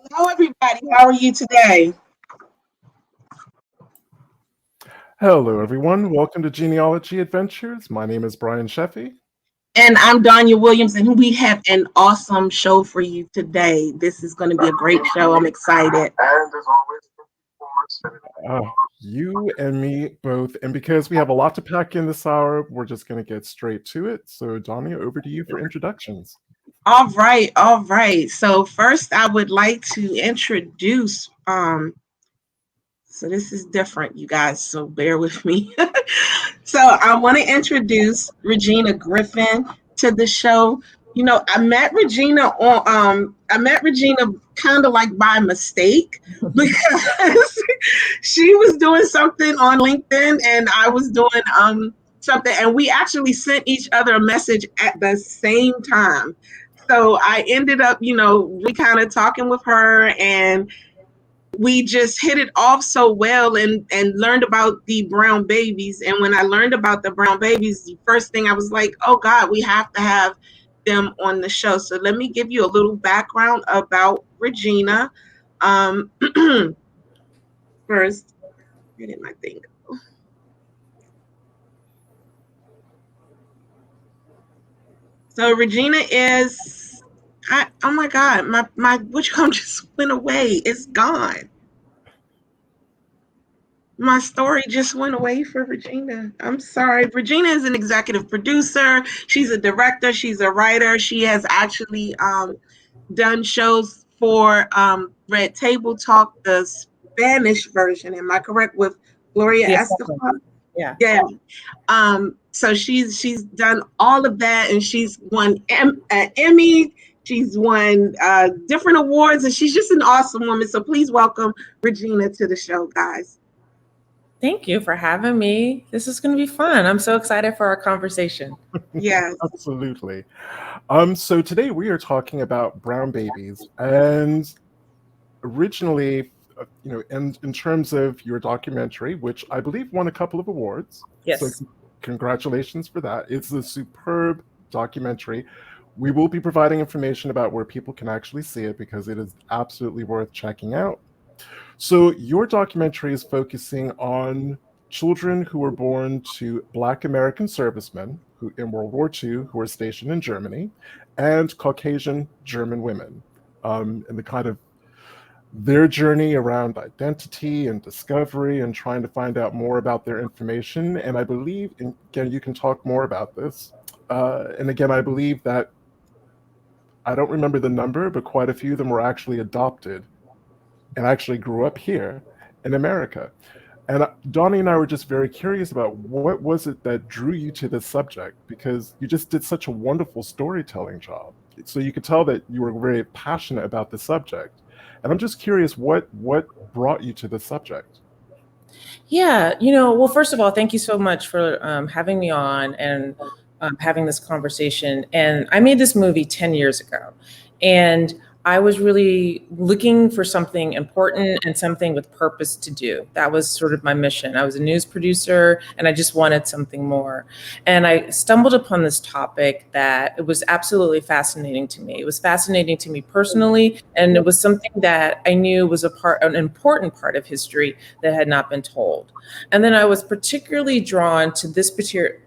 Hello, everybody. How are you today? Hello, everyone. Welcome to Genealogy Adventures. My name is Brian Sheffy. And I'm Danya Williams, and we have an awesome show for you today. This is going to be a great show. I'm excited. Uh, you and me both. And because we have a lot to pack in this hour, we're just going to get straight to it. So, Donnie, over to you for introductions. All right, all right. So first, I would like to introduce. So this is different, you guys. So bear with me. So I want to introduce Regina Griffin to the show. You know, I met Regina kind of like by mistake because she was doing something on LinkedIn and I was doing something, and we actually sent each other a message at the same time. So I ended up, we kind of talking with her, and we just hit it off so well, and learned about the brown babies. And when I learned about the brown babies, the first thing I was like, oh God, we have to have them on the show. So let me give you a little background about Regina. Um, First, where did my thing go? So Regina is, oh my God, my which come just went away. It's gone. My story just went away for Regina. I'm sorry. Regina is an executive producer. She's a director. She's a writer. She has actually done shows for Red Table Talk, the Spanish version. Am I correct with Gloria Yeah, Estefan? yeah. Yeah. So she's done all of that, and she's won Emmy. She's won different awards, and she's just an awesome woman. So please welcome Regina to the show, guys. Thank you for having me. This is going to be fun. I'm so excited for our conversation. Yes. Absolutely. So today we are talking about brown babies, and originally, in terms of your documentary, which I believe won a couple of awards. Yes. So congratulations for that. It's a superb documentary. We will be providing information about where people can actually see it because it is absolutely worth checking out. So your documentary is focusing on children who were born to Black American servicemen who in World War II who were stationed in Germany, and Caucasian German women, and the kind of their journey around identity and discovery and trying to find out more about their information. And I believe, and again, you can talk more about this. And again, I believe that I don't remember the number, but quite a few of them were actually adopted and actually grew up here in America. And Donnie and I were just very curious about what was it that drew you to this subject, because you just did such a wonderful storytelling job. So you could tell that you were very passionate about the subject. And I'm just curious what brought you to this subject. Yeah, well, first of all, thank you so much for having me on and having this conversation. And I made this movie 10 years ago, and I was really looking for something important and something with purpose to do. That was sort of my mission. I was a news producer, and I just wanted something more. And I stumbled upon this topic that it was absolutely fascinating to me. It was fascinating to me personally, and it was something that I knew was an important part of history that had not been told. And then I was particularly drawn to this particular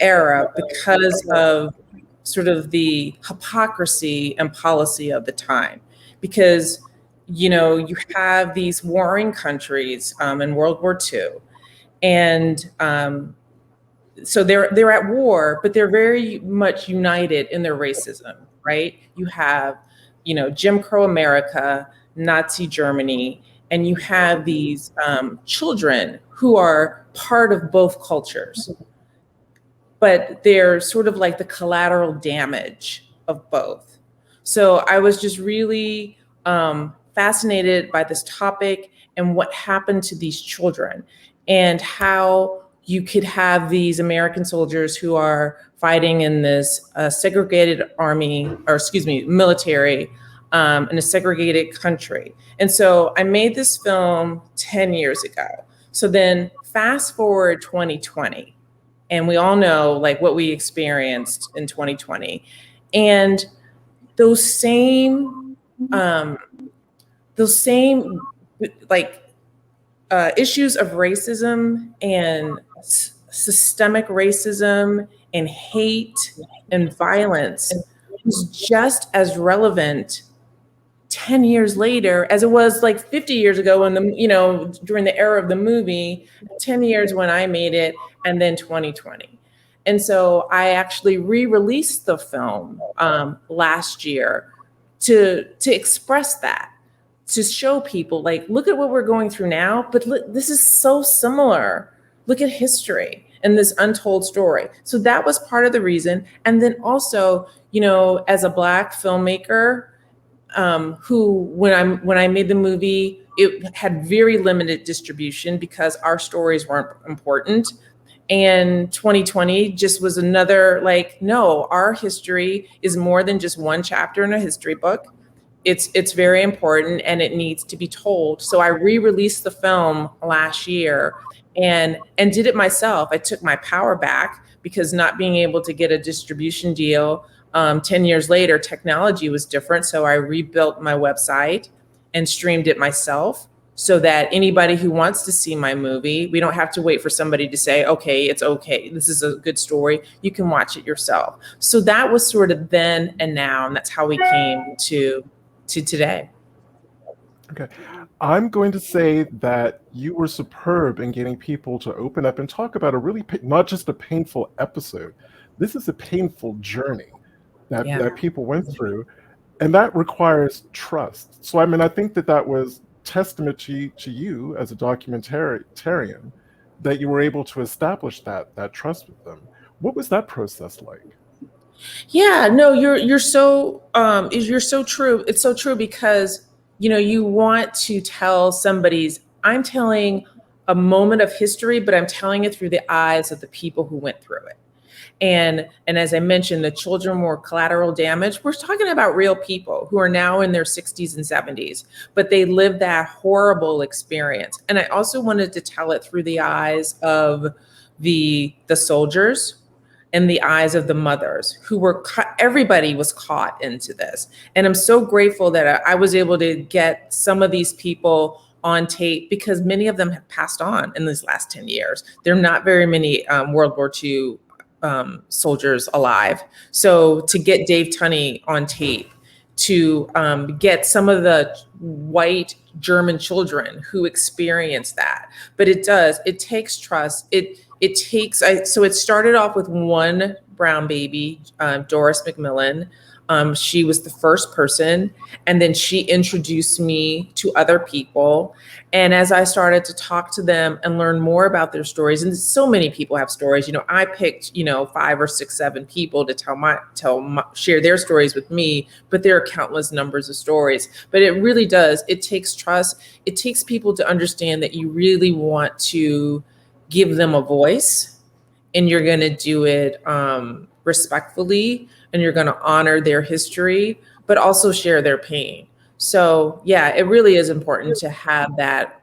era because of sort of the hypocrisy and policy of the time, because you have these warring countries in World War II, and so they're at war, but they're very much united in their racism, right? You have Jim Crow America, Nazi Germany, and you have these children who are part of both cultures, but they're sort of like the collateral damage of both. So I was just really fascinated by this topic and what happened to these children, and how you could have these American soldiers who are fighting in this segregated army, or excuse me, military, in a segregated country. And so I made this film 10 years ago. So then fast forward 2020, and we all know like what we experienced in 2020. And those same those same like issues of racism and systemic racism and hate and violence is just as relevant 10 years later as it was like 50 years ago when during the era of the movie, 10 years when I made it, and then 2020. And so I actually re-released the film last year to express that, to show people, like, look at what we're going through now, but look, this is so similar. Look at history and this untold story. So that was part of the reason. And then also, as a Black filmmaker, who when I made the movie, it had very limited distribution because our stories weren't important. And 2020 just was another, like, no, our history is more than just one chapter in a history book. It's very important and it needs to be told. So I re-released the film last year and did it myself. I took my power back because not being able to get a distribution deal 10 years later, technology was different. So I rebuilt my website and streamed it myself so that anybody who wants to see my movie, we don't have to wait for somebody to say, okay, it's okay, this is a good story. You can watch it yourself. So that was sort of then and now, and that's how we came to today. Okay. I'm going to say that you were superb in getting people to open up and talk about a really, not just a painful episode. This is a painful journey that people went through, and that requires trust. So, I mean, I think that was testament to you as a documentarian, that you were able to establish that trust with them. What was that process like? Yeah, no, you're so true. It's so true because you want to tell I'm telling a moment of history, but I'm telling it through the eyes of the people who went through it. And as I mentioned, the children were collateral damage. We're talking about real people who are now in their 60s and 70s, but they lived that horrible experience. And I also wanted to tell it through the eyes of the soldiers and the eyes of the mothers who were, everybody was caught into this. And I'm so grateful that I was able to get some of these people on tape because many of them have passed on in these last 10 years. There are not very many World War II soldiers alive. So to get Dave Tunney on tape, to get some of the white German children who experienced that. But it takes trust. So it started off with one brown baby, Doris McMillan. She was the first person, and then she introduced me to other people. And as I started to talk to them and learn more about their stories, and so many people have stories, I picked, 5 or 6, 7 people to share their stories with me, but there are countless numbers of stories. But it really does. It takes trust. It takes people to understand that you really want to give them a voice, and you're going to do it respectfully, and you're going to honor their history, but also share their pain. So yeah, it really is important to have that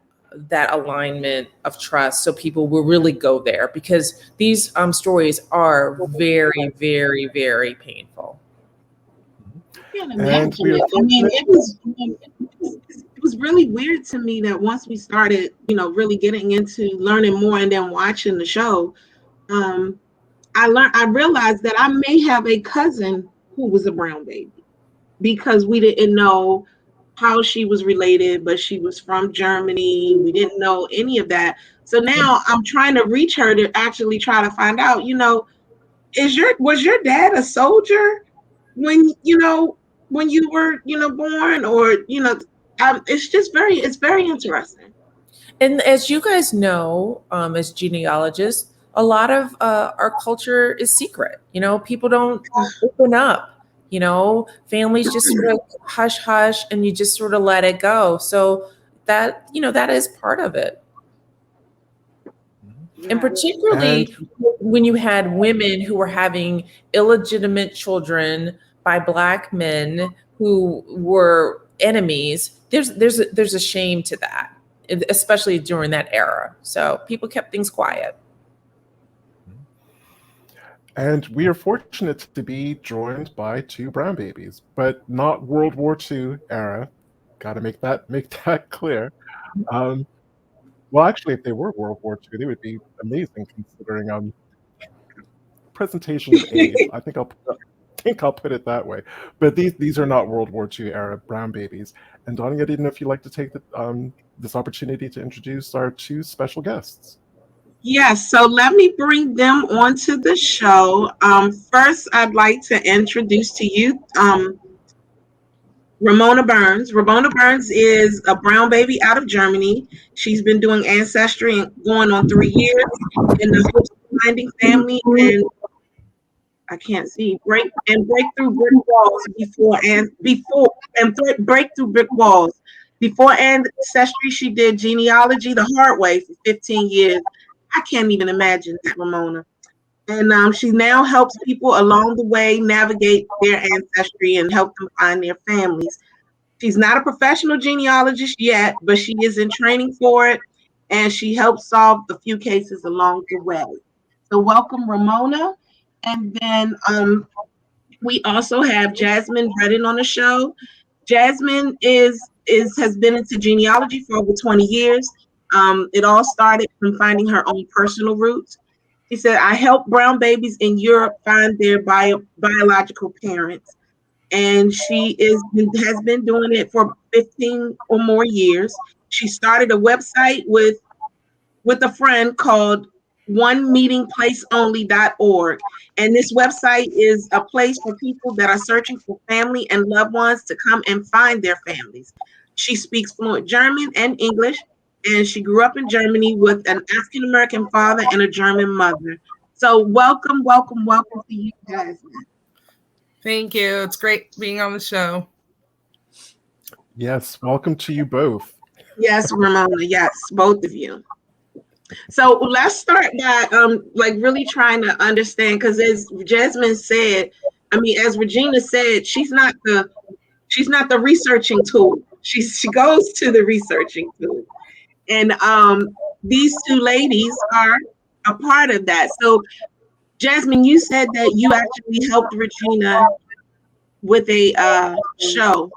alignment of trust so people will really go there, because these stories are very, very, very painful. I mean, it was really weird to me that once we started, really getting into learning more and then watching the show, I realized that I may have a cousin who was a brown baby, because we didn't know how she was related, but she was from Germany. We didn't know any of that. So now I'm trying to reach her to actually try to find out, was your dad a soldier when you were, born, or, it's very interesting. And as you guys know, as genealogists, a lot of our culture is secret. People don't open up. Families just sort of hush hush, and you just sort of let it go. So that is part of it. And particularly when you had women who were having illegitimate children by Black men who were enemies, there's a shame to that, especially during that era. So people kept things quiet. And we are fortunate to be joined by two brown babies, but not World War II era. Got to make that clear. Well, actually, if they were World War II, they would be amazing considering presentation of age. I think I'll put it that way. But these are not World War II era brown babies. And Donnie, I didn't know if you'd like to take this opportunity to introduce our two special guests. Yes, so let me bring them onto the show. First, I'd like to introduce to you Romona Burns. Romona Burns is a brown baby out of Germany. She's been doing ancestry going on 3 years in the hopes of finding family and I can't see break through brick walls break through brick walls. Before ancestry, she did genealogy the hard way for 15 years. I can't even imagine that, Romona. And she now helps people along the way navigate their ancestry and help them find their families. She's not a professional genealogist yet, but she is in training for it, and she helps solve a few cases along the way. So welcome, Romona. And then we also have Jasmine Redden on the show. Jasmine has been into genealogy for over 20 years. It all started from finding her own personal roots. She said, I help brown babies in Europe find their biological parents. And has been doing it for 15 or more years. She started a website with a friend called onemeetingplaceonly.org. And this website is a place for people that are searching for family and loved ones to come and find their families. She speaks fluent German and English, and she grew up in Germany with an African American father and a German mother. So welcome to you, Jasmine. Thank you. It's great being on the show. Yes, welcome to you both. Yes, Romona. Yes, both of you. So let's start by really trying to understand, because as Jasmine said, as Regina said, she's not the researching tool. She goes to the researching tool, and these two ladies are a part of that. So Jasmine, you said that you actually helped Regina with a show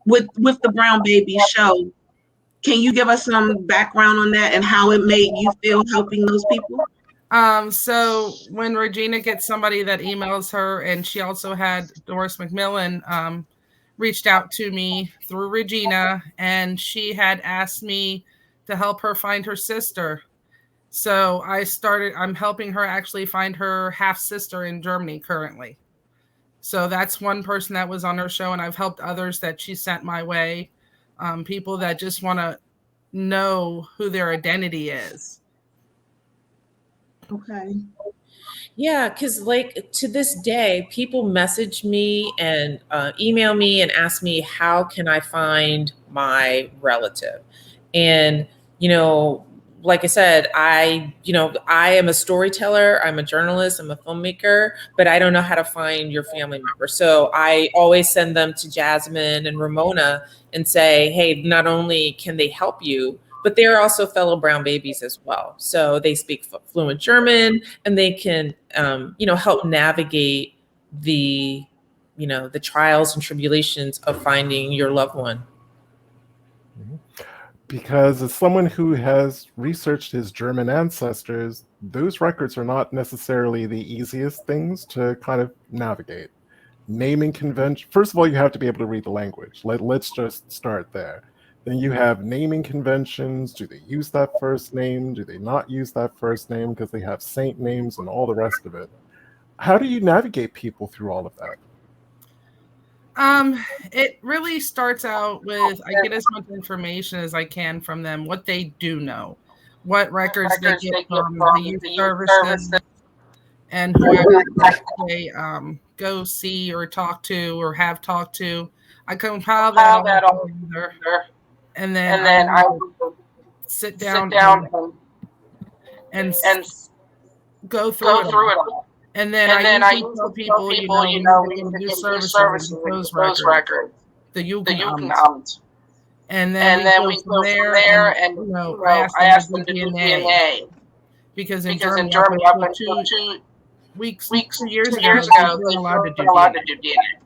with the Brown Baby show. Can you give us some background on that and how it made you feel helping those people? So when Regina gets somebody that emails her, and she also had Doris McMillan reached out to me through Regina, and she had asked me to help her find her sister. So I'm helping her actually find her half sister in Germany currently. So that's one person that was on her show, and I've helped others that she sent my way. People that just want to know who their identity is. Okay. Yeah, because to this day, people message me and email me and ask me, how can I find my relative? And, like I said, I am a storyteller, I'm a journalist, I'm a filmmaker, but I don't know how to find your family member. So I always send them to Jasmine and Romona and say, hey, not only can they help you, but they're also fellow brown babies as well. So they speak fluent German, and they can, help navigate the trials and tribulations of finding your loved one. Because as someone who has researched his German ancestors, those records are not necessarily the easiest things to kind of navigate. Naming convention, first of all, you have to be able to read the language. Let's just start there. Then you have naming conventions. Do they use that first name? Do they not use that first name because they have saint names and all the rest of it? How do you navigate people through all of that? It really starts out with, I get as much information as I can from them, what they do know, what records they get from the youth services, and whoever they go see or talk to or have talked to. I compile that all together, and then I will sit down and go through it all. And then I usually tell people, we need to do services with those records, the Jugendamt. And then we go from there and I ask them to do DNA. Because in Germany, up until weeks, 2 years ago, they weren't allowed to do DNA.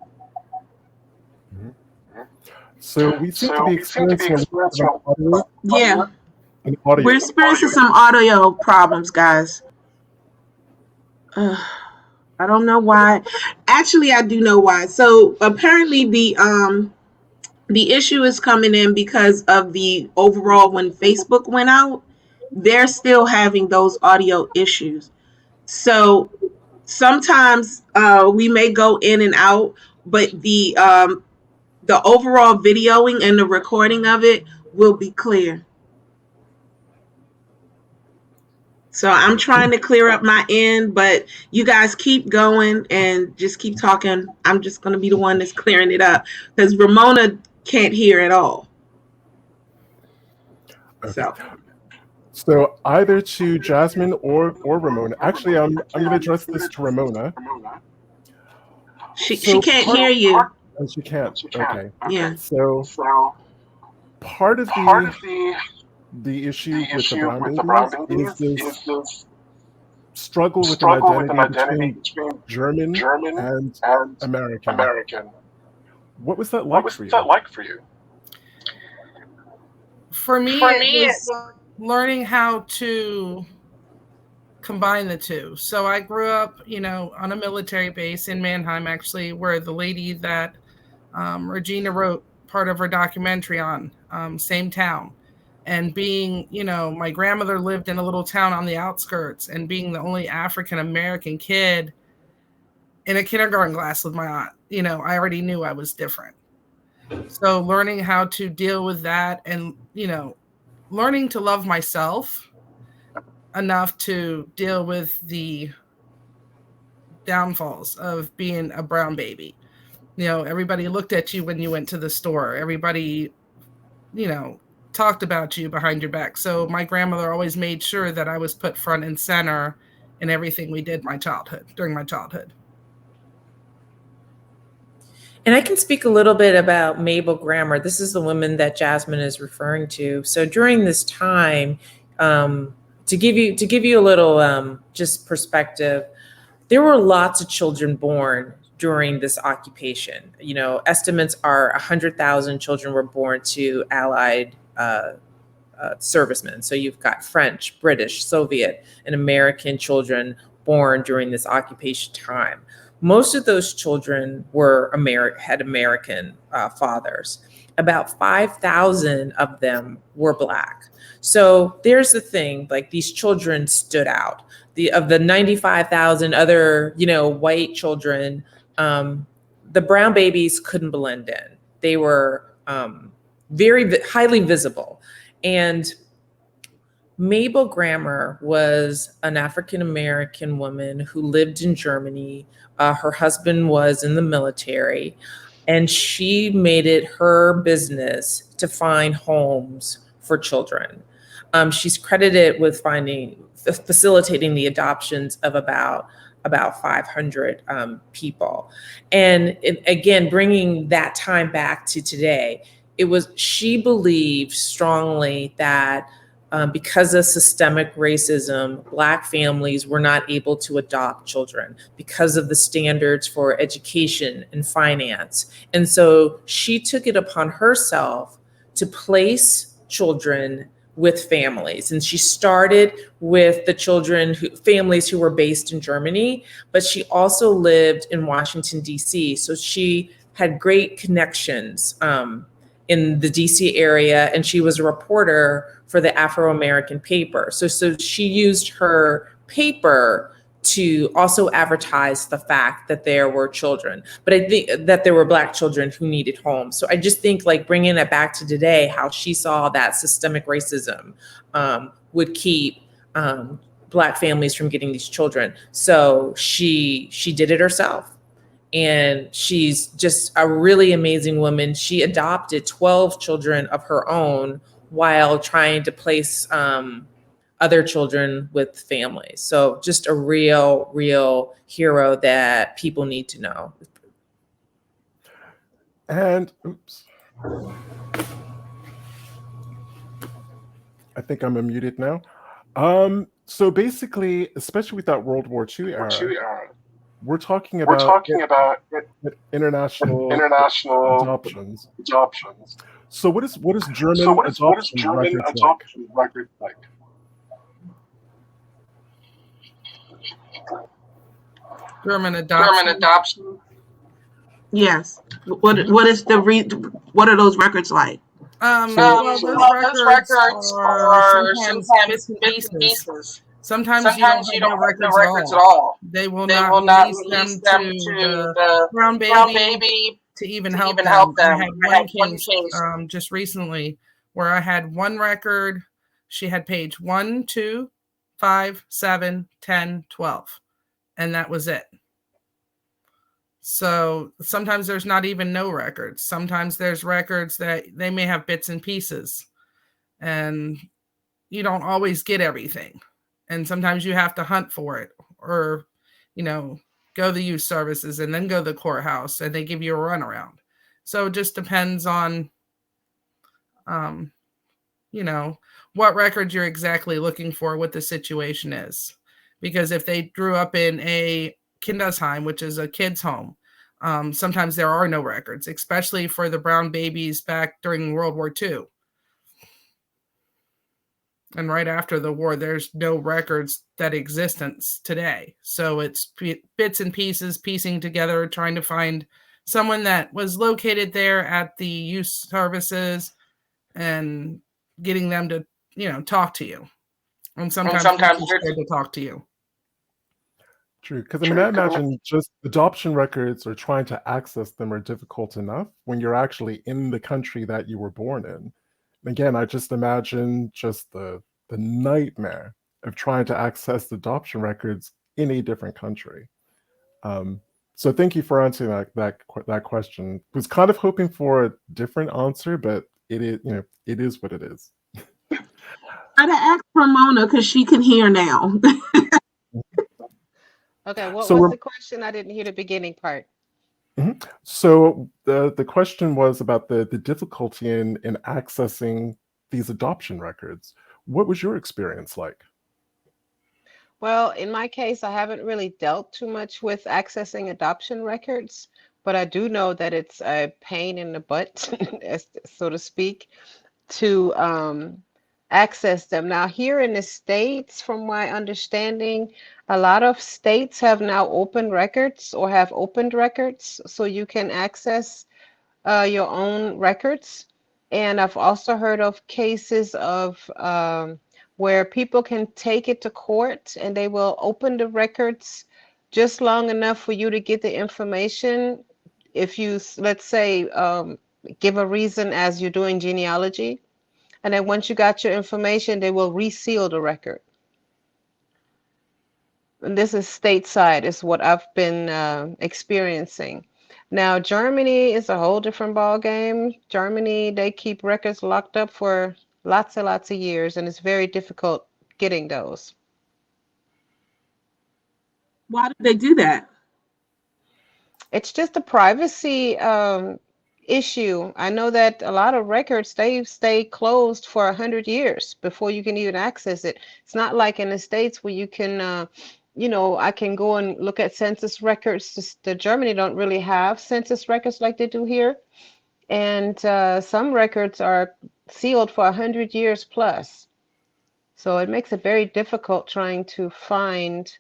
So we seem to be experiencing a little bit of audio. Yeah, An audio. we're experiencing some audio problems, guys. I don't know why. Actually, I do know why. So apparently the issue is coming in because of the overall when Facebook went out, they're still having those audio issues. So sometimes we may go in and out, but the overall videoing and the recording of it will be clear. So I'm trying to clear up my end, but you guys keep going and just keep talking. I'm just going to be the one that's clearing it up because Romona can't hear at all. Okay. So either to Jasmine or Romona. Actually, I'm going to address this to Ramona. She can't hear you. Oh, she can't. Okay. Yeah. So part of the issue with the brown babies is this struggle with an identity between German and American. What was that like for you? For me, it was learning how to combine the two. So I grew up, on a military base in Mannheim, actually, where the lady that Regina wrote part of her documentary on, same town. And being, my grandmother lived in a little town on the outskirts, and being the only African-American kid in a kindergarten class with my aunt, I already knew I was different. So learning how to deal with that and, learning to love myself enough to deal with the downfalls of being a brown baby. Everybody looked at you when you went to the store. Everybody, talked about you behind your back. So my grandmother always made sure that I was put front and center in everything we did during my childhood. And I can speak a little bit about Mabel Grammer. This is the woman that Jasmine is referring to. So during this time, to give you a little just perspective, there were lots of children born during this occupation. Estimates are 100,000 children were born to Allied servicemen. So you've got French, British, Soviet, and American children born during this occupation time. Most of those children had American fathers. About 5,000 of them were Black. So there's the thing, like these children stood out. Of the 95,000 other, white children, the brown babies couldn't blend in. They were very highly visible. And Mabel Grammer was an African-American woman who lived in Germany. Her husband was in the military, and she made it her business to find homes for children. She's credited with facilitating the adoptions of about 500 people. And again, bringing that time back to today, she believed strongly that because of systemic racism, Black families were not able to adopt children because of the standards for education and finance. And so she took it upon herself to place children with families. And she started with the families who were based in Germany, but she also lived in Washington, D.C. So she had great connections in the DC area, and she was a reporter for the Afro-American paper. So she used her paper to also advertise the fact that there were children, but I think that there were Black children who needed homes. So I just think like bringing it back to today, how she saw that systemic racism would keep Black families from getting these children. So she did it herself. And she's just a really amazing woman. She adopted 12 children of her own while trying to place other children with families. So just a real hero that people need to know. And oops. I think I'm unmuted now. So basically, especially with that World War II era, we're talking about international adoptions. So what is German adoption records like? German adoption. Yes. What is what are those records like? Well, those records are sometimes bits and pieces. Sometimes you don't have no records at all. They will not release them to the brown baby to even help them. I had one case just recently where I had one record. She had page 1, 2, 5, 7, 10, 12, and that was it. So sometimes there's not even no records. Sometimes there's records that they may have bits and pieces, and you don't always get everything. And sometimes you have to hunt for it, or, go the youth services and then go to the courthouse and they give you a runaround. So it just depends on, what records you're exactly looking for, what the situation is. Because if they grew up in a Kindesheim, which is a kid's home, sometimes there are no records, especially for the brown babies back during World War II. And right after the war, there's no records that existence today. So it's bits and pieces, piecing together, trying to find someone that was located there at the youth services and getting them to, talk to you. And sometimes they're scared to talk to you. True, because I imagine just adoption records or trying to access them are difficult enough when you're actually in the country that you were born in. Again, I just imagine just the nightmare of trying to access the adoption records in a different country. So thank you for answering that question. Was kind of hoping for a different answer, but it is what it is. I'd ask Romona because she can hear now. Okay, what was the question? I didn't hear the beginning part. Mm-hmm. So the question was about the difficulty in accessing these adoption records. What was your experience like? Well, in my case, I haven't really dealt too much with accessing adoption records, but I do know that it's a pain in the butt, so to speak, to access them. Now, here in the States, from my understanding, a lot of states have now open records or have opened records, so you can access your own records. And I've also heard of cases of where people can take it to court and they will open the records just long enough for you to get the information. If you, let's say, give a reason as you're doing genealogy, and then once you got your information, they will reseal the record. And this is stateside, is what I've been experiencing. Now, Germany is a whole different ball game. Germany, they keep records locked up for lots and lots of years, and it's very difficult getting those. Why do they do that? It's just a privacy issue. I know that a lot of records, they stay closed for 100 years before you can even access it. It's not like in the States where you can, I can go and look at census records. The Germany don't really have census records like they do here. And some records are sealed for 100 years plus. So it makes it very difficult trying to find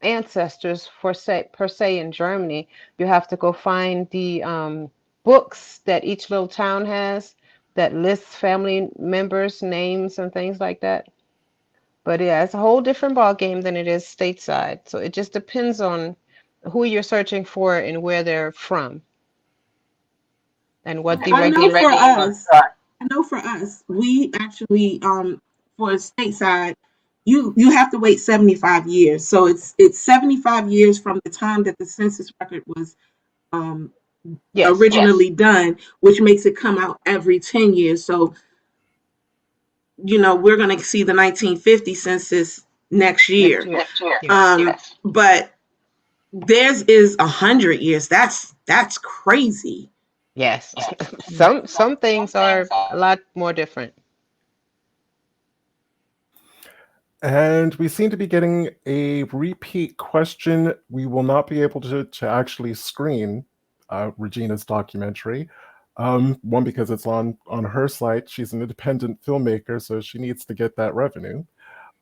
ancestors per se in Germany. You have to go find the books that each little town has that lists family members, names, and things like that. But yeah, it's a whole different ball game than it is stateside. So it just depends on who you're searching for and where they're from, and what the regulation is. I know for us, we actually for stateside, you have to wait 75 years. So it's 75 years from the time that the census record was originally done, which makes it come out every 10 years. So, we're going to see the 1950 census next year. But theirs is 100 years. That's crazy. Yes. Some things are a lot more different. And we seem to be getting a repeat question. We will not be able to actually screen Regina's documentary. One, because it's on her site. She's an independent filmmaker, so she needs to get that revenue.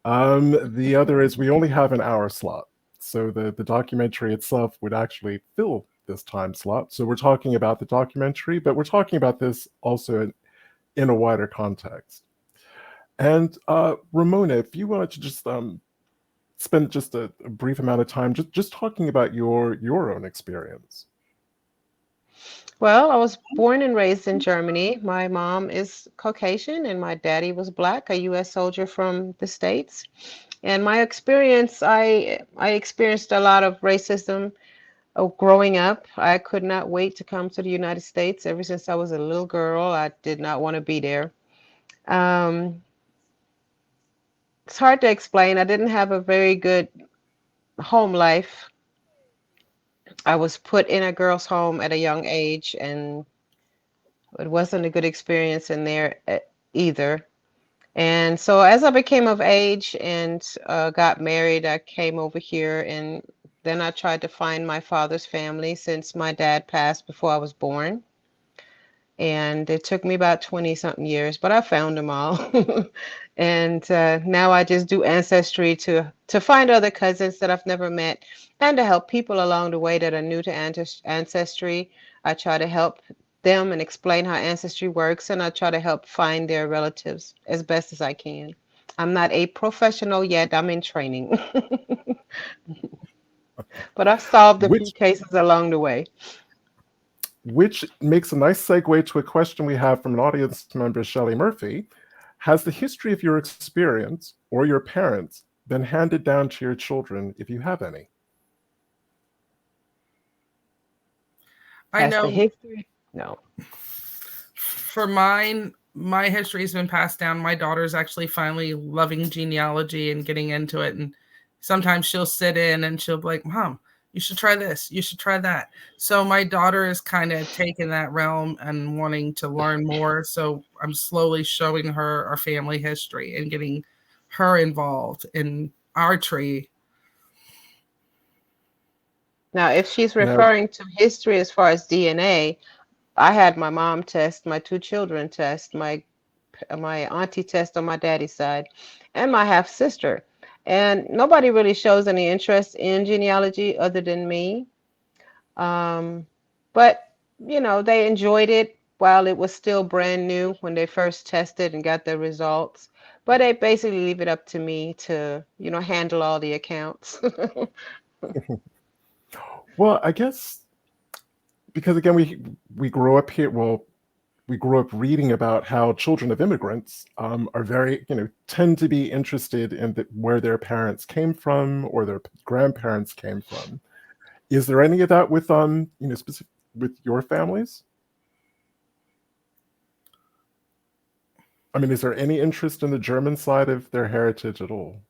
The other is we only have an hour slot. So the documentary itself would actually fill this time slot. So we're talking about the documentary, but we're talking about this also in a wider context. And Romona, if you wanted to just spend just a brief amount of time just talking about your own experience. Well, I was born and raised in Germany. My mom is Caucasian and my daddy was black, a U.S. soldier from the States. And my experience, I experienced a lot of racism growing up. I could not wait to come to the United States. Ever since I was a little girl, I did not want to be there. It's hard to explain. I didn't have a very good home life. I was put in a girl's home at a young age, and it wasn't a good experience in there either. And so as I became of age and got married, I came over here, and then I tried to find my father's family since my dad passed before I was born. And it took me about 20 something years, but I found them all. And now I just do ancestry to find other cousins that I've never met and to help people along the way that are new to ancestry. I try to help them and explain how ancestry works, and I try to help find their relatives as best as I can. I'm not a professional yet. I'm in training. But I've solved a few cases along the way. Which makes a nice segue to a question we have from an audience member, Shelley Murphy. Has the history of your experience or your parents been handed down to your children, if you have any? I know. The history? No. For mine, my history has been passed down. My daughter's actually finally loving genealogy and getting into it. And sometimes she'll sit in and she'll be like, Mom, you should try this. You should try that. So my daughter is kind of taking that realm and wanting to learn more. So I'm slowly showing her our family history and getting her involved in our tree. Now, if she's referring to history as far as DNA, I had my mom test, my two children test, my auntie test on my daddy's side, and my half sister. And nobody really shows any interest in genealogy other than me. But, you know, they enjoyed it while it was still brand new when they first tested and got their results. But they basically leave it up to me to, you know, handle all the accounts. Well, I guess because again, we grew up here. Well, we grew up reading about how children of immigrants are very, tend to be interested in where their parents came from or their grandparents came from. Is there any of that with specific with your families? I mean, is there any interest in the German side of their heritage at all?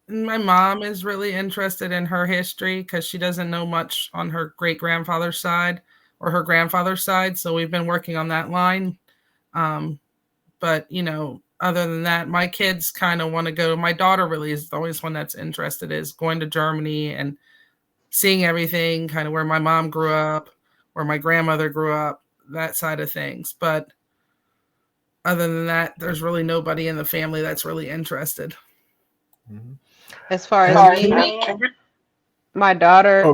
My mom is really interested in her history because she doesn't know much on her great-grandfather's side or her grandfather's side. So we've been working on that line. But, other than that, my kids kind of want to go. My daughter really is the only one that's interested is going to Germany and seeing everything, kind of where my mom grew up, where my grandmother grew up, that side of things. But other than that, there's really nobody in the family that's really interested. Mm-hmm. As far as me, my daughter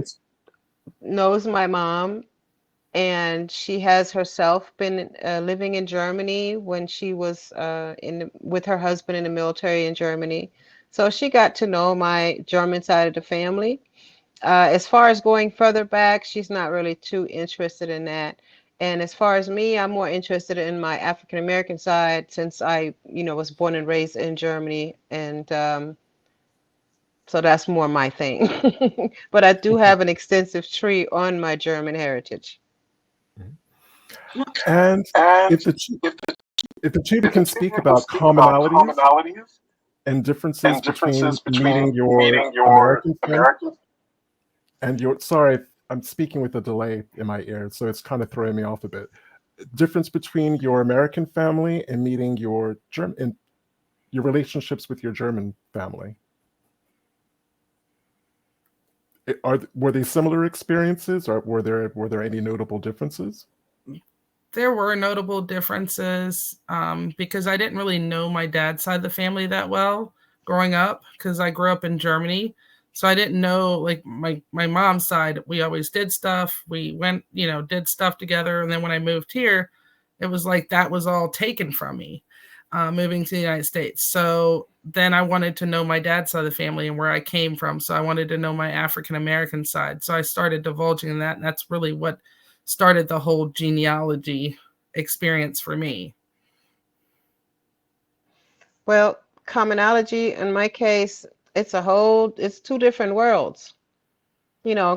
knows my mom, and she has herself been living in Germany when she was with her husband in the military in Germany. So she got to know my German side of the family. As far as going further back, she's not really too interested in that. And as far as me, I'm more interested in my African American side since I, was born and raised in Germany, and so that's more my thing. But I do have an extensive tree on my German heritage. And if the two of you can speak about commonalities and differences between meeting your American friend and your, sorry, I'm speaking with a delay in my ear, so it's kind of throwing me off a bit. Difference between your American family and meeting your German, your relationships with your German family. Were they similar experiences, or were there any notable differences? There were notable differences because I didn't really know my dad's side of the family that well growing up, because I grew up in Germany. So I didn't know, like, my mom's side, we always did stuff. We went, did stuff together. And then when I moved here, it was like that was all taken from me, moving to the United States. So then I wanted to know my dad's side of the family and where I came from. So I wanted to know my African-American side. So I started divulging in that. And that's really what started the whole genealogy experience for me. Well, commonality in my case, it's two different worlds.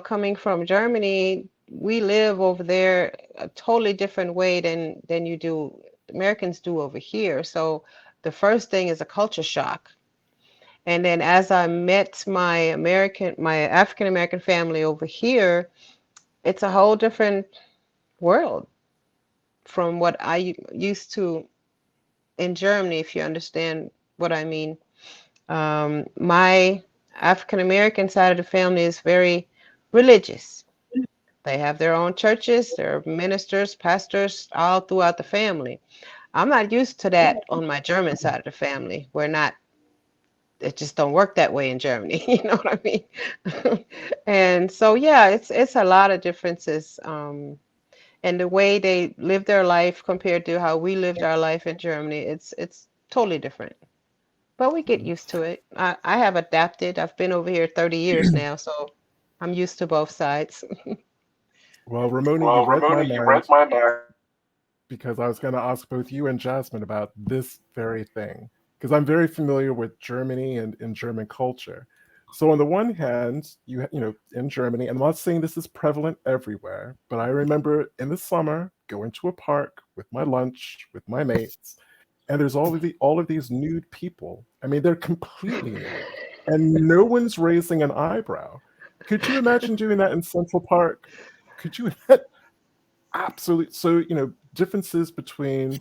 Coming from Germany, we live over there a totally different way than Americans do over here. So the first thing is a culture shock. And then as I met my African American family over here, it's a whole different world from what I used to in Germany, if you understand what I mean. My African American side of the family is very religious. They have their own churches, their ministers, pastors, all throughout the family. I'm not used to that on my German side of the family. It just don't work that way in Germany. You know what I mean? And so, yeah, it's a lot of differences. And the way they live their life compared to how we lived our life in Germany, it's totally different. But we get used to it. I have adapted. I've been over here 30 years now, so I'm used to both sides. Well, Romona, you read my mind, because I was going to ask both you and Jasmine about this very thing, because I'm very familiar with Germany and in German culture. So on the one hand, you know, in Germany, and I'm not saying this is prevalent everywhere, but I remember in the summer going to a park with my lunch, with my mates, and there's all of these nude people. I mean, they're completely nude, and no one's raising an eyebrow. Could you imagine doing that in Central Park? Could you? Absolutely. So, you know, differences between,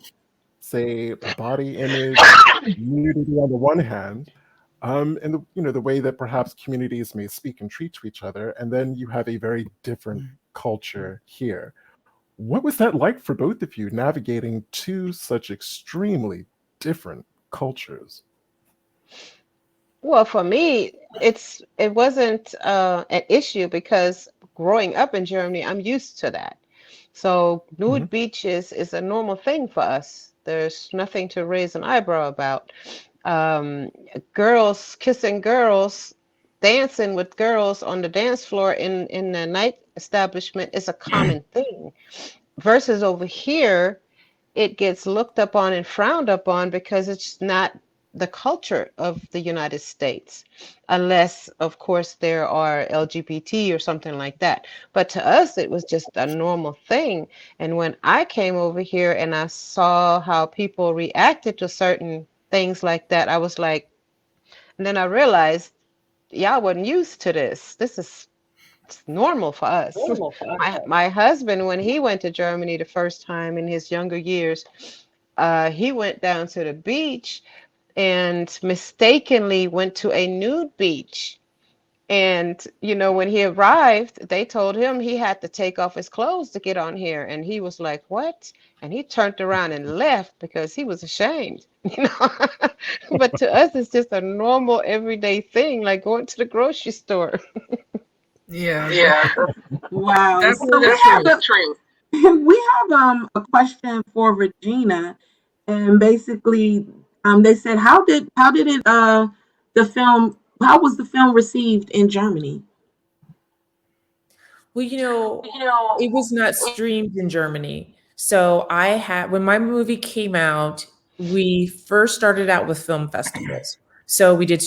say, body image, nudity on the one hand, and the way that perhaps communities may speak and treat to each other, and then you have a very different culture here. What was that like for both of you, navigating two such extremely different cultures? Well, for me, it wasn't an issue because growing up in Germany, I'm used to that. So nude beaches is a normal thing for us. There's nothing to raise an eyebrow about. Girls kissing girls, dancing with girls on the dance floor in the night establishment is a common thing. Versus over here, it gets looked upon and frowned upon because it's not the culture of the United States, unless, of course, there are LGBT or something like that. But to us, it was just a normal thing. And when I came over here and I saw how people reacted to certain things like that, I was like, and then I realized, y'all wasn't used to this. It's normal for us. My husband, when he went to Germany the first time in his younger years, he went down to the beach and mistakenly went to a nude beach. And, when he arrived, they told him he had to take off his clothes to get on here. And he was like, what? And he turned around and left because he was ashamed, But to us, it's just a normal everyday thing, like going to the grocery store. Yeah. Wow. That's So the truth. we have a question for Regina, and basically they said how did it the film how was the film received in Germany? Well, it was not streamed in Germany. So when my movie came out, we first started out with film festivals. So we did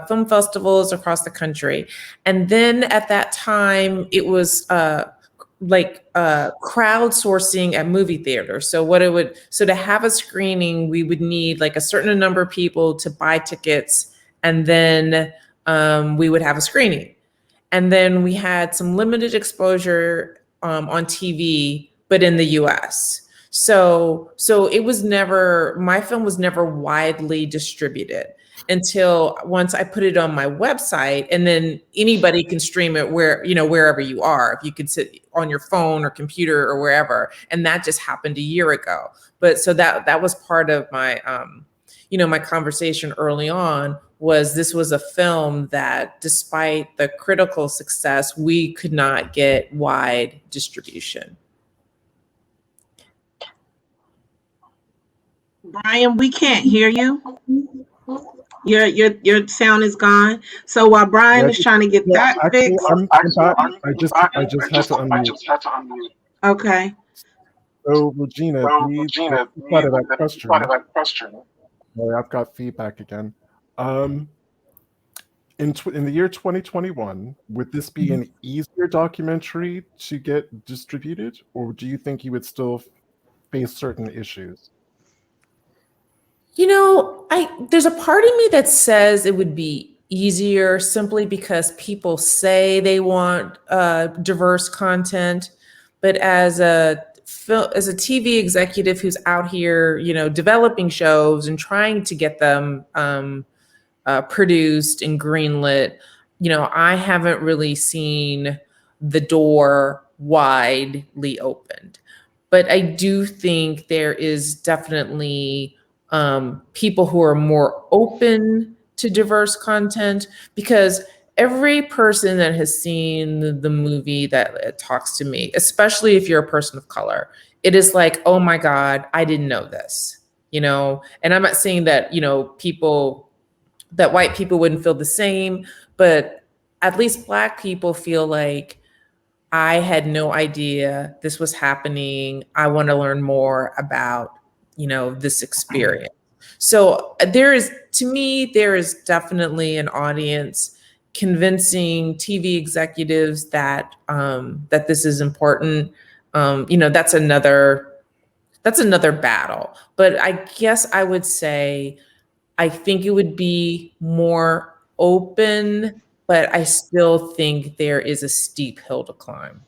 film festivals across the country. And then at that time, it was crowdsourcing at movie theaters. So to have a screening, we would need like a certain number of people to buy tickets, and then we would have a screening. And then we had some limited exposure on TV, but in the US. So it was never, my film was never widely distributed until once I put it on my website, and then anybody can stream it wherever you are. If you could sit on your phone or computer or wherever, and that just happened a year ago. But so that was part of my, my conversation early on, was this was a film that despite the critical success, we could not get wide distribution. Brian, we can't hear you. Your sound is gone. So while Brian is trying to get that fixed, I just had to unmute. Okay. So Regina, the part of that question. Sorry, I've got feedback again. In the year 2021, would this be an easier documentary to get distributed, or do you think you would still face certain issues? There's a part of me that says it would be easier simply because people say they want diverse content, but as a TV executive who's out here, developing shows and trying to get them produced and greenlit, I haven't really seen the door widely opened. But I do think there is definitely people who are more open to diverse content, because every person that has seen the movie that talks to me, especially if you're a person of color, it is like, oh my God, I didn't know this, and I'm not saying that, that white people wouldn't feel the same, but at least Black people feel like, I had no idea this was happening. I want to learn more about, this experience. So there is definitely an audience convincing TV executives that that this is important. That's another battle. But I guess I would say I think it would be more open, but I still think there is a steep hill to climb.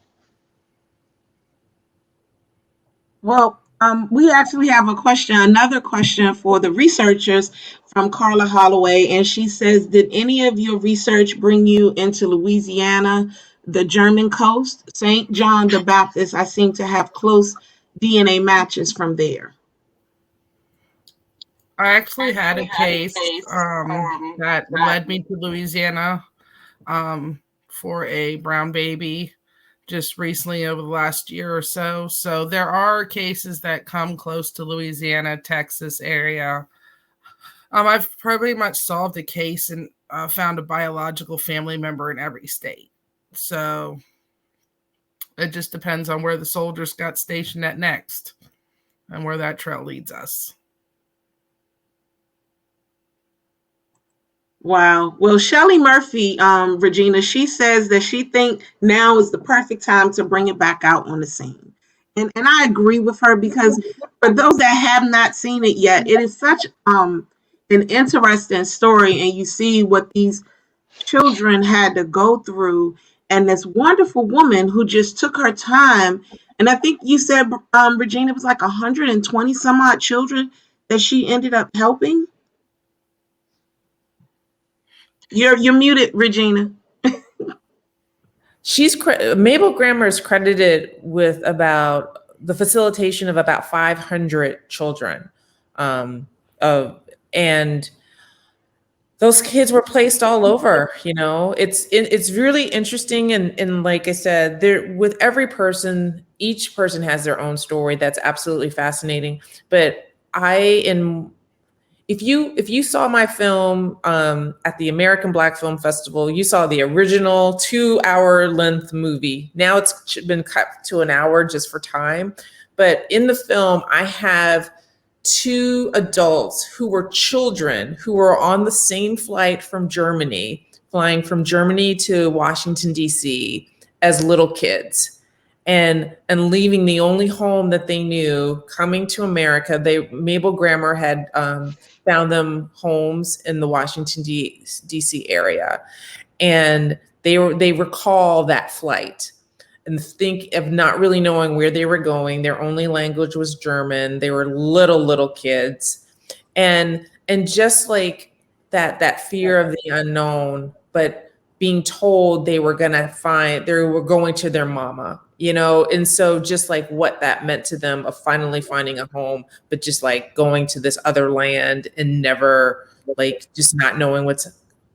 Well, we actually have another question for the researchers from Carla Holloway, and she says, did any of your research bring you into Louisiana, the German coast, St. John the Baptist? I seem to have close DNA matches from there. I actually had a case that led me to Louisiana for a brown baby just recently over the last year or so. So there are cases that come close to Louisiana, Texas area. I've pretty much solved a case and found a biological family member in every state. So it just depends on where the soldiers got stationed at next and where that trail leads us. Wow. Well, Shelley Murphy, Regina, she says that she thinks now is the perfect time to bring it back out on the scene. And I agree with her, because for those that have not seen it yet, it is such an interesting story. And you see what these children had to go through. And this wonderful woman who just took her time. And I think you said, Regina, it was like 120 some odd children that she ended up helping. You're muted, Regina. Mabel Grammer is credited with about the facilitation of about 500 children, and those kids were placed all over. It's really interesting, and like I said, with every person, each person has their own story. That's absolutely fascinating. But if you saw my film at the American Black Film Festival, you saw the original 2-hour length movie. Now it's been cut to an hour just for time. But in the film, I have 2 adults who were children who were on the same flight from Germany, flying from Germany to Washington, D.C. as little kids. And leaving the only home that they knew, coming to America. Mabel Grammer had found them homes in the Washington, D.C. area. And they recall that flight. and think of not really knowing where they were going. Their only language was German. They were little kids. And just like that fear of the unknown, but being told they were going to their mama, and so just like what that meant to them of finally finding a home, but just like going to this other land and never, like, just not knowing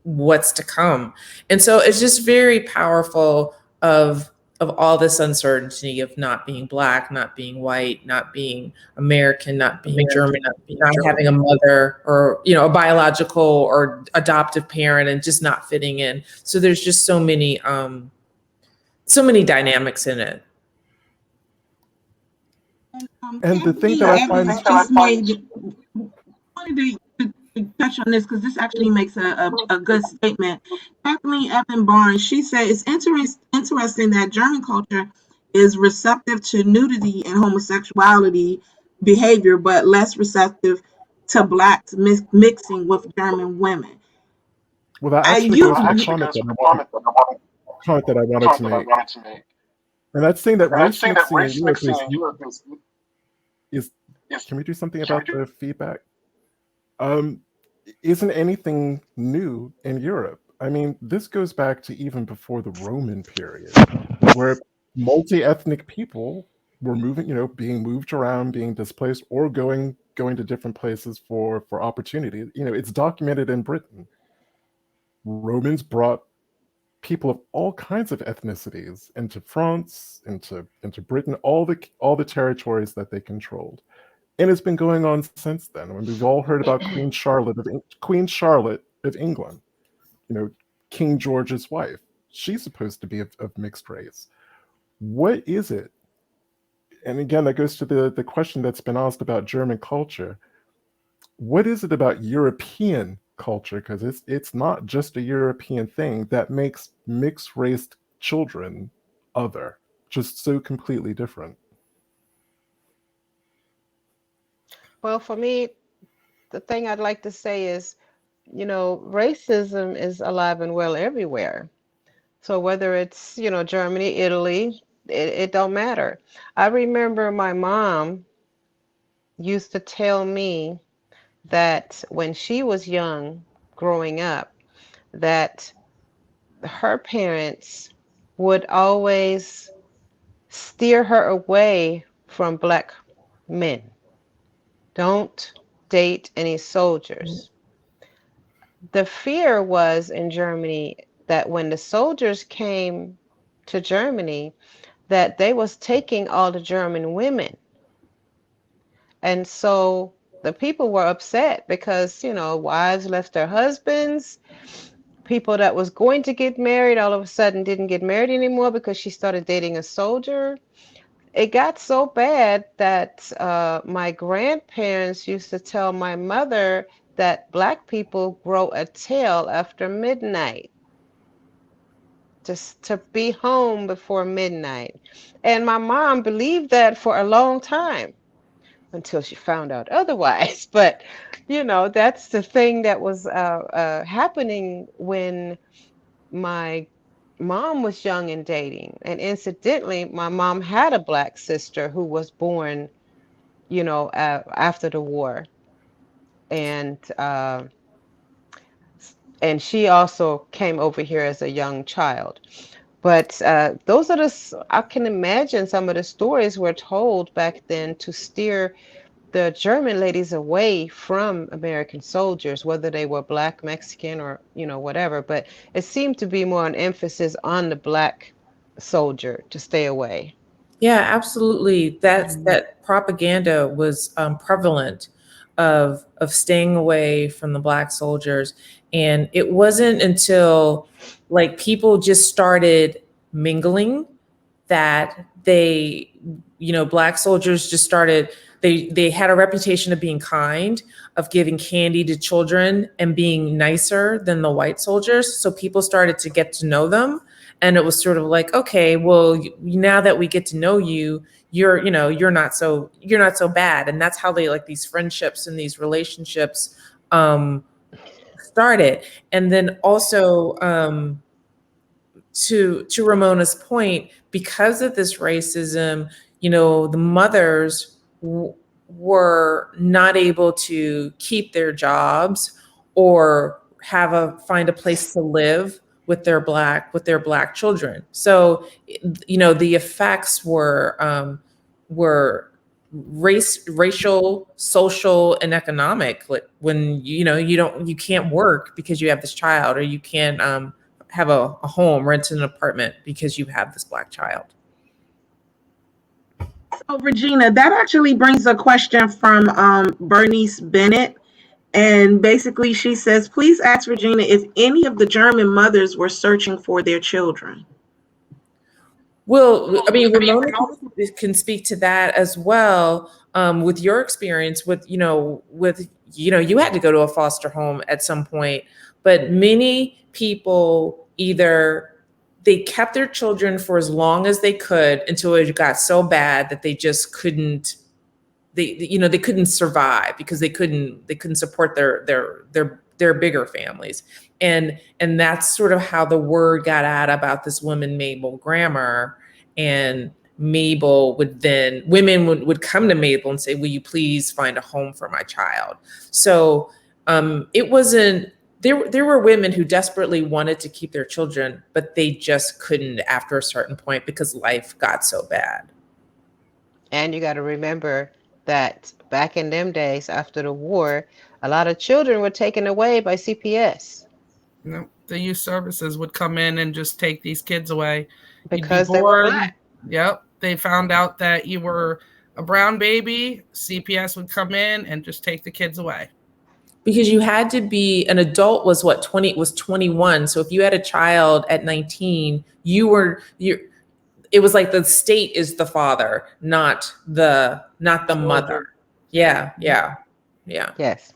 what's to come. And so it's just very powerful of all this uncertainty of not being Black, not being white, not being American, not being German, not having a mother or, a biological or adoptive parent, and just not fitting in. So there's just so many dynamics in it. And the thing that I find just made, wanted to touch on this because this actually makes a good statement. Kathleen Evan Barnes, she said it's interesting that German culture is receptive to nudity and homosexuality behavior, but less receptive to Blacks mixing with German women. Well, that actually goes to the comment that I wanted to make. And that's saying that race mixing in Europe is can we do something about the feedback? Isn't anything new in Europe. I mean, this goes back to even before the Roman period, where multi-ethnic people were moving, being moved around, being displaced, or going to different places for opportunity. It's documented in Britain. Romans brought people of all kinds of ethnicities into France, into Britain, all the territories that they controlled. And it's been going on since then. I mean, we've all heard about Queen Charlotte of England, King George's wife. She's supposed to be of mixed race. What is it? And again, that goes to the question that's been asked about German culture. What is it about European culture? Because it's not just a European thing that makes mixed race children other, just so completely different. Well, for me, the thing I'd like to say is, racism is alive and well everywhere. So whether it's, Germany, Italy, it don't matter. I remember my mom used to tell me that when she was young, growing up, that her parents would always steer her away from Black men. Don't date any soldiers. The fear was in Germany that when the soldiers came to Germany, that they was taking all the German women. And so the people were upset because, wives left their husbands. People that was going to get married all of a sudden didn't get married anymore because she started dating a soldier. It got so bad that my grandparents used to tell my mother that Black people grow a tail after midnight, just to be home before midnight. And my mom believed that for a long time until she found out otherwise. But, that's the thing that was happening when my mom was young and dating. And incidentally, my mom had a Black sister who was born, after the war. And she also came over here as a young child. But those are I can imagine some of the stories were told back then to steer the German ladies away from American soldiers, whether they were Black, Mexican, or, whatever. But it seemed to be more an emphasis on the Black soldier to stay away. Yeah, absolutely. That propaganda was prevalent of staying away from the Black soldiers. And it wasn't until like people just started mingling that they, Black soldiers just started, they had a reputation of being kind, of giving candy to children and being nicer than the white soldiers. So people started to get to know them. And it was sort of like, okay, well, now that we get to know you, you're not so bad. And that's how they, like, these friendships and these relationships started. And then also to Ramona's point, because of this racism, the mothers were not able to keep their jobs or find a place to live with their black children. So, the effects were racial, social, and economic. Like when you can't work because you have this child, or you can't have a home, rent an apartment because you have this black child. So Regina, that actually brings a question from Bernice Bennett. And basically she says, please ask Regina if any of the German mothers were searching for their children. Well, I mean, Romona can speak to that as well. With your experience you had to go to a foster home at some point, but many people they kept their children for as long as they could until it got so bad that they just couldn't. They couldn't survive because they couldn't support their bigger families, and that's sort of how the word got out about this woman Mabel Grammer. And Mabel women would come to Mabel and say, will you please find a home for my child? So it wasn't. There were women who desperately wanted to keep their children, but they just couldn't after a certain point because life got so bad. And you got to remember that back in them days after the war, a lot of children were taken away by CPS. No, the youth services would come in and just take these kids away. Because they were black. Yep. They found out that you were a brown baby. CPS would come in and just take the kids away. Because you had to be an adult was 21. So if you had a child at 19, it was like the state is the father, not the mother. Yeah. Yes.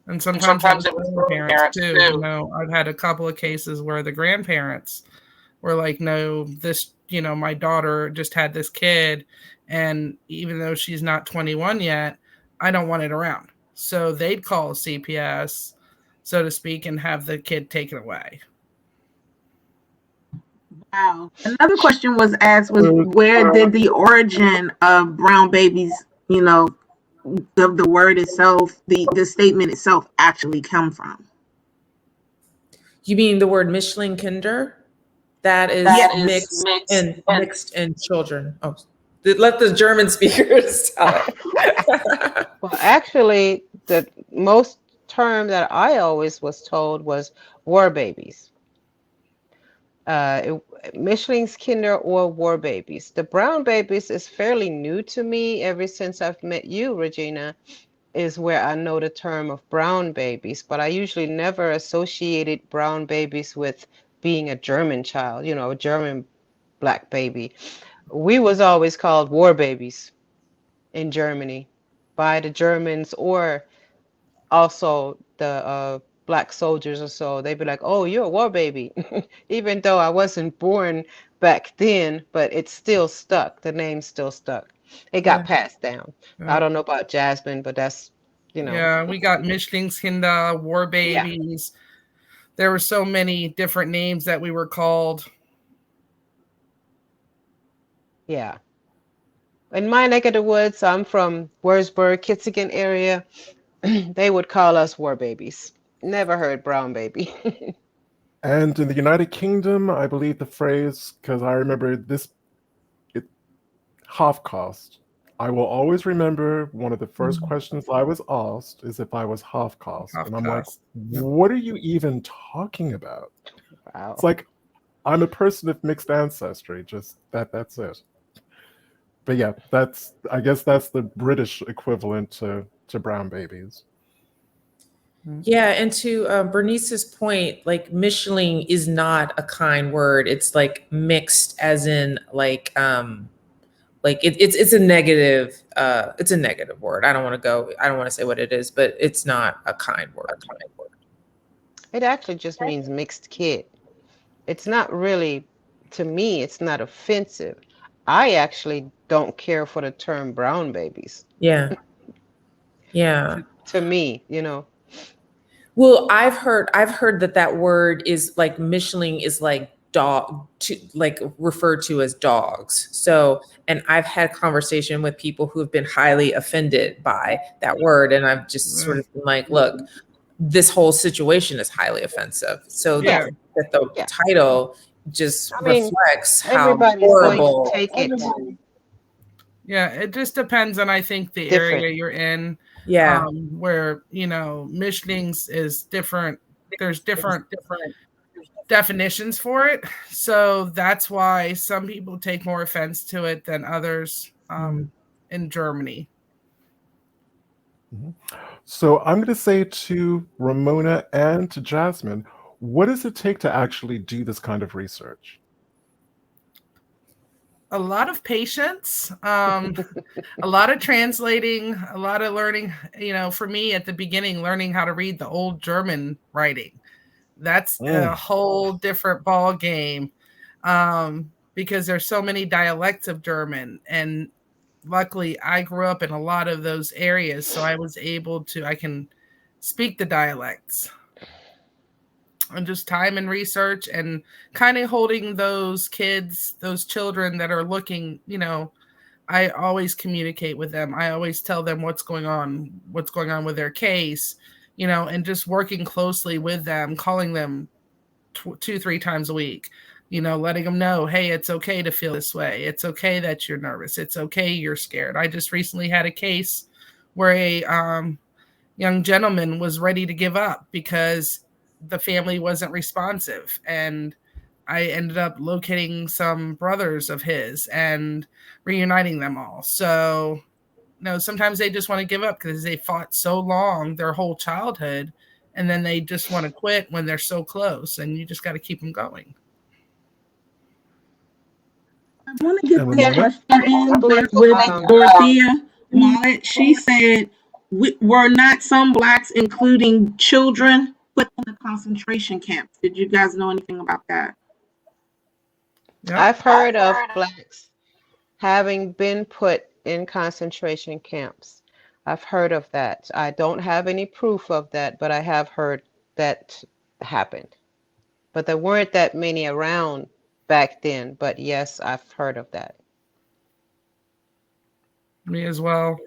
And sometimes it was the parents too. I've had a couple of cases where the grandparents were like, no, this, my daughter just had this kid, and even though she's not 21 yet, I don't want it around. So they'd call CPS, so to speak, and have the kid taken away. Wow. Another question was asked was, where did the origin of brown babies, the word itself, the statement itself actually come from? You mean the word Mischlingskinder? That is mixed in children. Oh, let the German speakers tell it. Well, actually, the most term that I always was told was war babies. Mischlingskinder or war babies. The brown babies is fairly new to me. Ever since I've met you, Regina, is where I know the term of brown babies, but I usually never associated brown babies with being a German child, a German black baby. We was always called war babies in Germany by the Germans, or also the black soldiers or so. They'd be like, oh, you're a war baby. Even though I wasn't born back then, but it's still stuck. The name still stuck. It got passed down. I don't know about Jasmine, but that's, Yeah, we got Mischlingskinder, war babies. Yeah. There were so many different names that we were called. Yeah. In my neck of the woods, I'm from Wurzburg, Kitzingen area. They would call us war babies. Never heard brown baby. And in the United Kingdom, I believe the phrase, because I remember half caste. I will always remember one of the first questions I was asked is if I was half caste. And I'm like, what are you even talking about? Wow. It's like, I'm a person of mixed ancestry, just that's it. But yeah, I guess that's the British equivalent to brown babies. Yeah, and to Bernice's point, like Mischling is not a kind word. It's like mixed, as in like it's a negative. It's a negative word. I don't want to say what it is, but it's not a kind word. It actually just means mixed kid. It's not really, to me, it's not offensive. I actually don't care for the term brown babies. Yeah. To me, Well, I've heard that word is like Mischling is like dog to like referred to as dogs. So, and I've had conversation with people who have been highly offended by that word, and I've just sort of been like, look, this whole situation is highly offensive. So Yeah. that the Yeah. title just reflects how everybody's horrible. going to take it Yeah, it just depends on, I think, the different. area you're in. Yeah. Where, Mischlings is different. There's different definitions for it. So that's why some people take more offense to it than others in Germany. So I'm going to say to Romona and to Jasmine, what does it take to actually do this kind of research? A lot of patience, a lot of translating, a lot of learning. For me at the beginning, learning how to read the old German writing. That's a whole different ball game, because there's so many dialects of German, and luckily I grew up in a lot of those areas, so I can speak the dialects. And just time and research and kind of holding those children that are looking, I always communicate with them. I always tell them what's going on with their case, and just working closely with them, calling them 2-3 times a week, letting them know, hey, it's okay to feel this way. It's okay that you're nervous. It's okay you're scared. I just recently had a case where a young gentleman was ready to give up because the family wasn't responsive, and I ended up locating some brothers of his and reuniting them all. So, sometimes they just want to give up because they fought so long their whole childhood, and then they just want to quit when they're so close, and you just got to keep them going. I want to get this question in with Dorothea Wallet. She said, were not some Blacks, including children, put in the concentration camps? Did you guys know anything about that? Yep. I've heard of Blacks having been put in concentration camps. I've heard of that. I don't have any proof of that, but I have heard that happened. But there weren't that many around back then. But yes, I've heard of that. Me as well.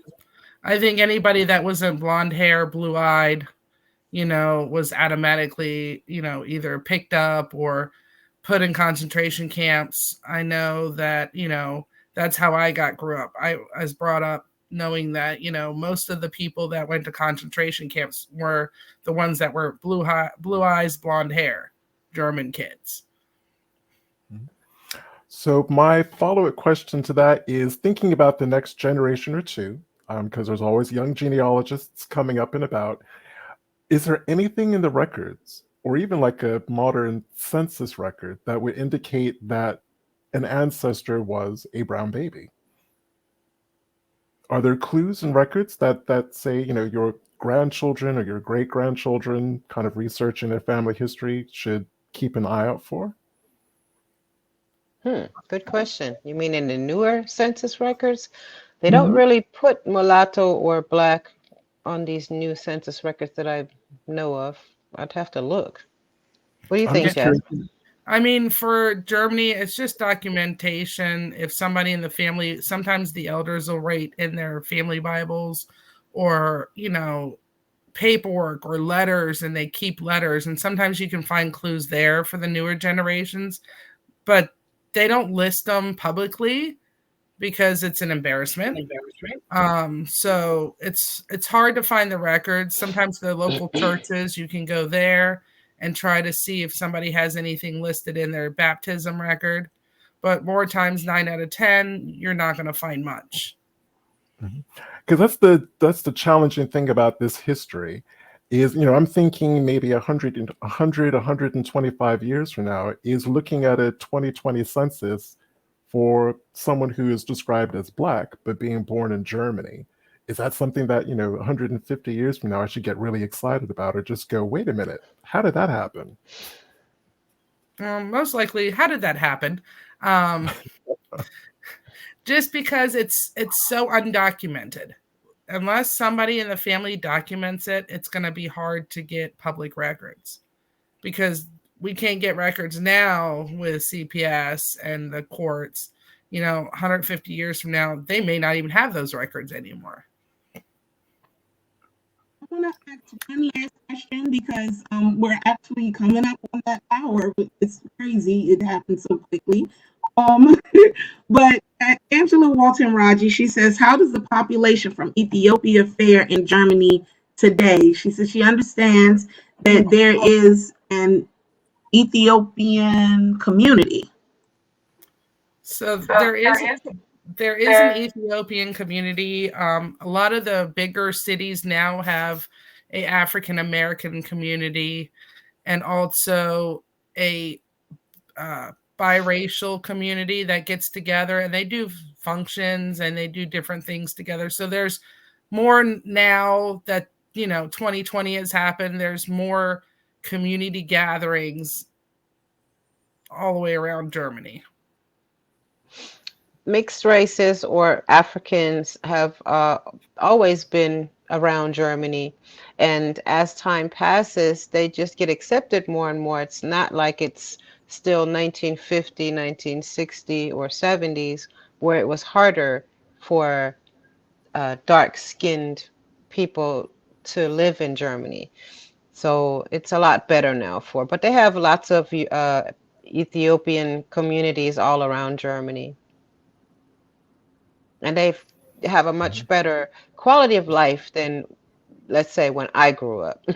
I think anybody that wasn't blonde hair, blue eyed, was automatically, either picked up or put in concentration camps. I know that, that's how I grew up. I was brought up knowing that, most of the people that went to concentration camps were the ones that were blue eyes, blonde hair, German kids. So my follow-up question to that is thinking about the next generation or two, because there's always young genealogists coming up and about. Is there anything in the records, or even like a modern census record, that would indicate that an ancestor was a brown baby? Are there clues and records that say, your grandchildren or your great-grandchildren kind of researching their family history should keep an eye out for? Good question. You mean in the newer census records? They don't really put mulatto or Black on these new census records that I know of. I'd have to look. What do you think, Jess? I mean, for Germany, it's just documentation. If somebody in the family, sometimes the elders will write in their family Bibles or, paperwork or letters, and they keep letters. And sometimes you can find clues there for the newer generations, but they don't list them publicly because it's an embarrassment. So it's hard to find the records. Sometimes the local churches, you can go there and try to see if somebody has anything listed in their baptism record. But more times, 9 out of 10, you're not going to find much. Because that's the challenging thing about this history is, I'm thinking maybe 125 years from now is looking at a 2020 census for someone who is described as Black, but being born in Germany. Is that something that, 150 years from now, I should get really excited about, or just go, wait a minute, how did that happen? Most likely, how did that happen? Just because it's so undocumented. unless somebody in the family documents it, it's going to be hard to get public records, because we can't get records now with CPS and the courts. 150 years from now, they may not even have those records anymore. I want to ask one last question because we're actually coming up on that hour. It's crazy. It happened so quickly. But Angela Walton Raji, she says, how does the population from Ethiopia fare in Germany today? She says she understands that there is an Ethiopian community. So there is an Ethiopian community. A lot of the bigger cities now have a African American community, and also a biracial community that gets together, and they do functions and they do different things together. So there's more now that 2020 has happened. There's more community gatherings all the way around Germany. Mixed races or Africans have always been around Germany. And as time passes, they just get accepted more and more. It's not like it's still 1950, 1960, or 70s, where it was harder for dark-skinned people to live in Germany. So it's a lot better now but they have lots of Ethiopian communities all around Germany. And they have a much better quality of life than, let's say, when I grew up.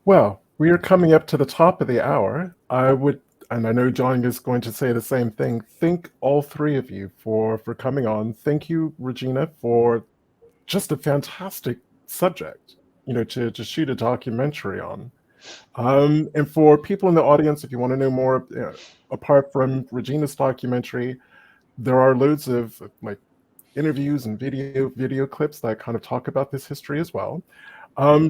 Well, we are coming up to the top of the hour. And I know John is going to say the same thing. Thank all three of you for coming on. Thank you, Regina, for just a fantastic subject, to shoot a documentary on. And for people in the audience, if you want to know more, apart from Regina's documentary, there are loads of interviews and video clips that kind of talk about this history as well.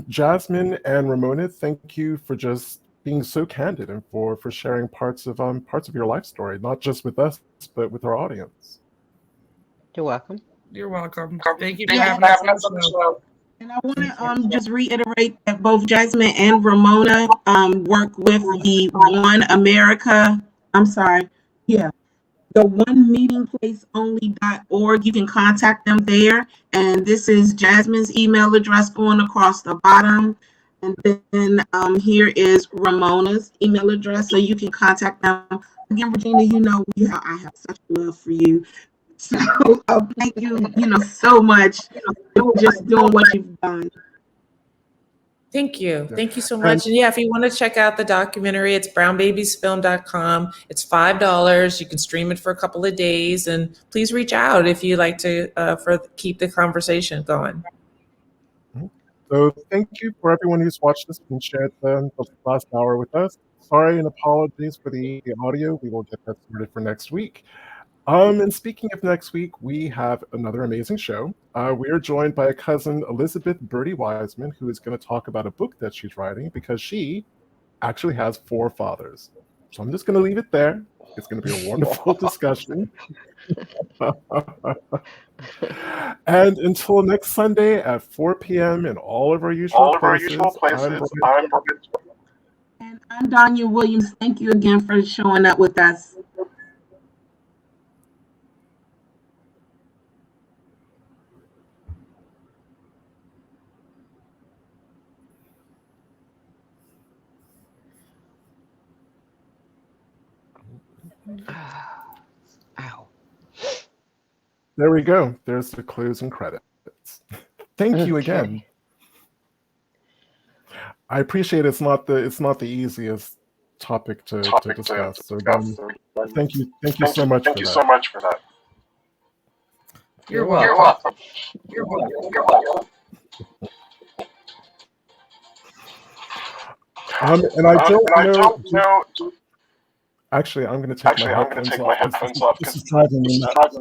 Jasmine and Romona, thank you for just being so candid and for sharing parts of your life story, not just with us, but with our audience. You're welcome. You're welcome. Thank you for having us on the show. And I want to just reiterate that both Jasmine and Romona work with the the onemeetingplaceonly.org. You can contact them there. And this is Jasmine's email address going across the bottom. And then here is Ramona's email address, so you can contact them. Again, Regina, I have such love for you. So thank you, so much for just doing what you've done. Thank you. Thank you so much. And yeah, if you want to check out the documentary, it's brownbabiesfilm.com. It's $5. You can stream it for a couple of days, and please reach out if you'd like to keep the conversation going. So thank you for everyone who's watched this and shared the last hour with us. Sorry and apologies for the audio. We will get that sorted for next week. And speaking of next week, we have another amazing show. We are joined by a cousin, Elizabeth Birdie Wiseman, who is going to talk about a book that she's writing because she actually has 4 fathers. So I'm just going to leave it there. It's going to be a wonderful discussion. And until next Sunday at 4 p.m. in all of our usual places, And I'm Danya Williams. Thank you again for showing up with us. Ow. There we go. There's the closing credits. Thank you again. I appreciate it's not the easiest topic to discuss. So thank you so much for that. You're welcome. And I don't know. Actually, I'm going to take my headphones off. This is driving me nuts.